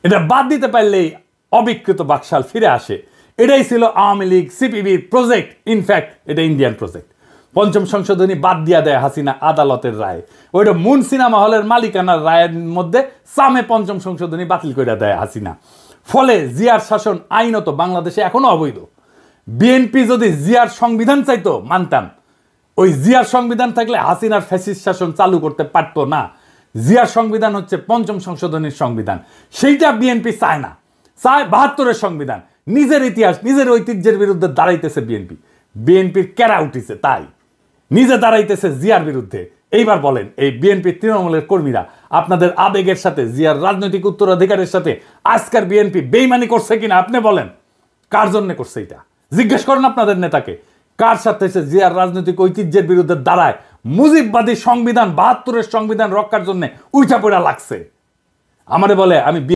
এটা বাদ দিতে পারলেই অবিকৃত বাকশাল ফিরে আসে। এটাই ছিল আওয়ামী লীগ সিপিবির প্রজেক্ট। ইনফ্যাক্ট এটা ইন্ডিয়ান প্রজেক্ট। পঞ্চম সংশোধনী বাদ দিয়া দেয় হাসিনা আদালতের রায়। ওইটা মুন সিনেমা হলের মালিকানার রায়ের মধ্যে সামে পঞ্চম সংশোধনী বাতিল করে দেয় হাসিনা। ফলে জিয়ার শাসন আইনত বাংলাদেশে এখনো অবৈধ। বিএনপি যদি জিয়ার সংবিধান চাইতো মানতাম, ওই জিয়ার সংবিধান থাকলে হাসিনার ফ্যাসিস্ট শাসন চালু করতে পারতো না। জিয়ার সংবিধান হচ্ছে পঞ্চম সংশোধনীর সংবিধান, সেইটা বিএনপি চায় না, চায় ৭২-এর সংবিধান। নিজের ইতিহাস নিজের ঐতিহ্যের বিরুদ্ধে দাঁড়াইতেছে বিএনপি। বিএনপির কেরা উঠিছে, তাই নিজে দাঁড়াইতেছে জিয়ার বিরুদ্ধে। এইবার বলেন, এই বিএনপি তৃণমূলের কর্মীরা আপনাদের আবেগের সাথে, জিয়ার রাজনৈতিক উত্তরাধিকারের সাথে আজকের বিএনপি বেইমানি করছে কিনা আপনি বলেন? কার জন্য করছে এটা জিজ্ঞেস করেন আপনাদের নেতাকে। কার সাথে সে জিয়ার রাজনৈতিক ঐতিহ্যের বিরুদ্ধে দাঁড়ায় মুজিববাদী সংবিধান ৭২-এর সংবিধান রক্ষার জন্য উইঠা পড়া লাগছে? আমারে বলে আমি